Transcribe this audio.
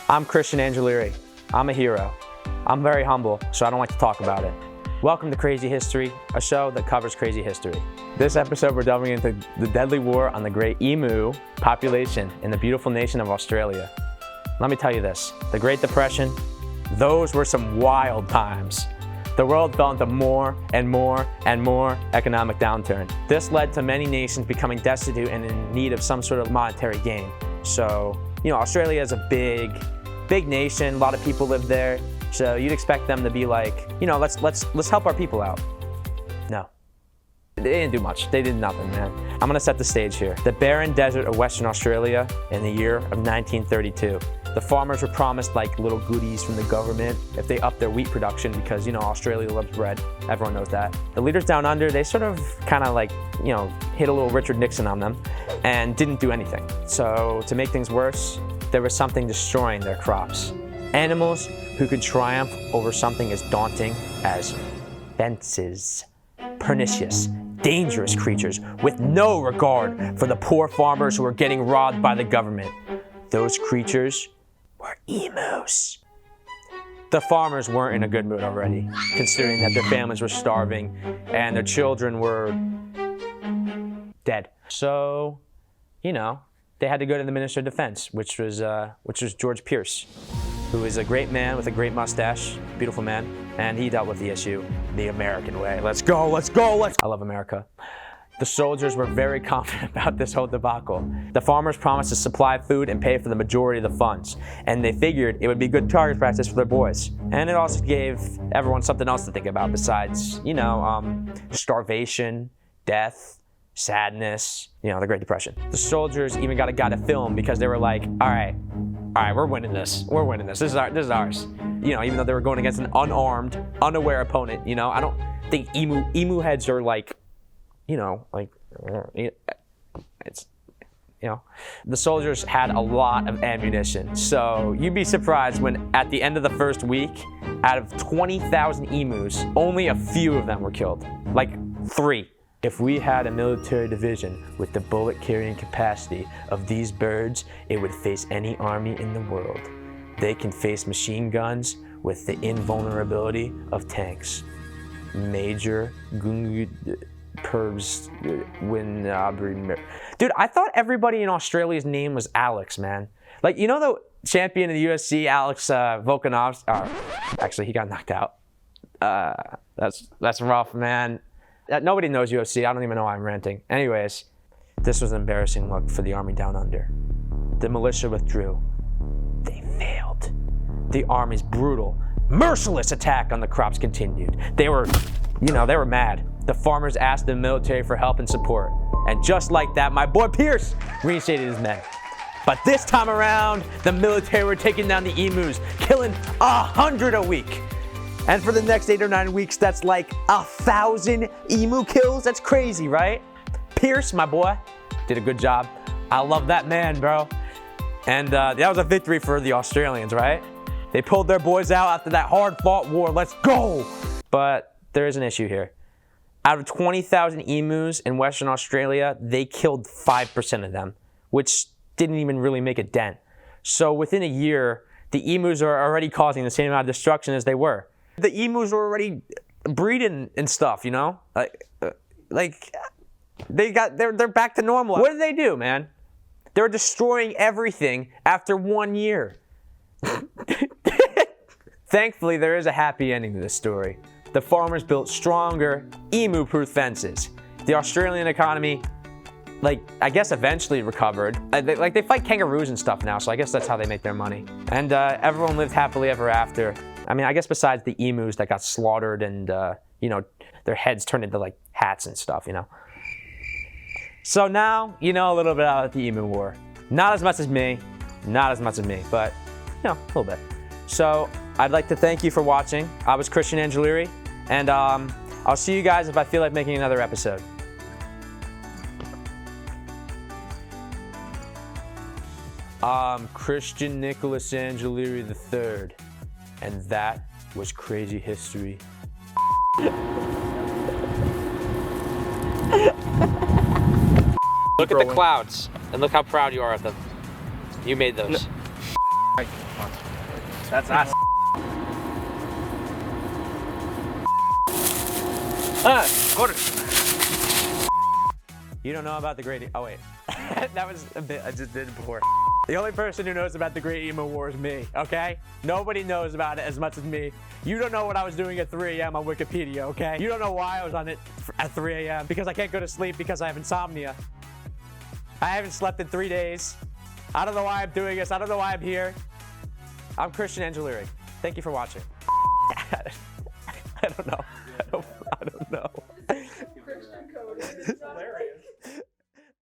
I'm Christian Angileri. I'm a hero. I'm very humble, so I don't like to talk about it. Welcome to Crazy History, a show that covers crazy history. This episode, we're delving into the deadly war on the great emu population in the beautiful nation of Australia. Let me tell you this, the Great Depression, those were some wild times. The world fell into more and more and more economic downturn. This led to many nations becoming destitute and in need of some sort of monetary gain. So, Australia is a big nation, a lot of people live there. So you'd expect them to be like, let's help our people out. No, they didn't do much. They did nothing, man. I'm gonna set the stage here. The barren desert of Western Australia in the year of 1932. The farmers were promised like little goodies from the government if they upped their wheat production because, Australia loves bread. Everyone knows that. The leaders down under, they sort of kind of like, hit a little Richard Nixon on them and didn't do anything. So to make things worse, there was something destroying their crops. Animals who could triumph over something as daunting as fences. Pernicious, dangerous creatures with no regard for the poor farmers who were getting robbed by the government. Those creatures were emus. The farmers weren't in a good mood already, considering that their families were starving and their children were dead. So, they had to go to the Minister of Defense, which was George Pierce, who is a great man with a great mustache, beautiful man, and he dealt with the issue the American way. Let's go. I love America. The soldiers were very confident about this whole debacle. The farmers promised to supply food and pay for the majority of the funds, and they figured it would be good target practice for their boys. And it also gave everyone something else to think about besides, starvation, death, sadness, the Great Depression. The soldiers even got a guy to film because they were like, all right, we're winning this. This is ours. Even though they were going against an unarmed, unaware opponent, I don't think emu heads are like, the soldiers had a lot of ammunition. So you'd be surprised when at the end of the first week, out of 20,000 emus, only a few of them were killed. Like 3. If we had a military division with the bullet-carrying capacity of these birds, it would face any army in the world. They can face machine guns with the invulnerability of tanks. Major Perbs Dude, I thought everybody in Australia's name was Alex, man. Like, the champion of the UFC, Alex Volkanovski. Actually, he got knocked out. That's rough, man. Nobody knows UFC. I don't even know why I'm ranting. Anyways, this was an embarrassing look for the army down under. The militia withdrew. They failed. The army's brutal, merciless attack on the crops continued. They were mad. The farmers asked the military for help and support. And just like that, my boy Pierce reinstated his men. But this time around, the military were taking down the emus, killing 100 a week. And for the next 8 or 9 weeks, that's like 1,000 emu kills. That's crazy, right? Pierce, my boy, did a good job. I love that man, bro. And that was a victory for the Australians, right? They pulled their boys out after that hard-fought war. Let's go! But there is an issue here. Out of 20,000 emus in Western Australia, they killed 5% of them, which didn't even really make a dent. So within a year, the emus are already causing the same amount of destruction as they were. The emus were already breeding and stuff, they're back to normal. What did they do, man? They're destroying everything after 1 year. Thankfully, there is a happy ending to this story. The farmers built stronger, emu-proof fences. The Australian economy, I guess eventually recovered. They fight kangaroos and stuff now, so I guess that's how they make their money. And everyone lived happily ever after. I mean, I guess besides the emus that got slaughtered and, their heads turned into, hats and stuff, So now, a little bit about the Emu War. Not as much as me, but, a little bit. So, I'd like to thank you for watching. I was Christian Angileri, and I'll see you guys if I feel like making another episode. I'm Christian Nicholas Angileri III, and that was Crazy History. Look at the clouds, and look how proud you are of them. You made those. That's us. You don't know about the Great. Oh wait, that was a bit I just did before. The only person who knows about the Great Emu War is me. Okay? Nobody knows about it as much as me. You don't know what I was doing at 3 a.m. on Wikipedia. Okay? You don't know why I was on it at 3 a.m. because I can't go to sleep because I have insomnia. I haven't slept in 3 days. I don't know why I'm doing this. I don't know why I'm here. I'm Christian Angileri. Thank you for watching. I don't know. I don't know. Christian code is hilarious.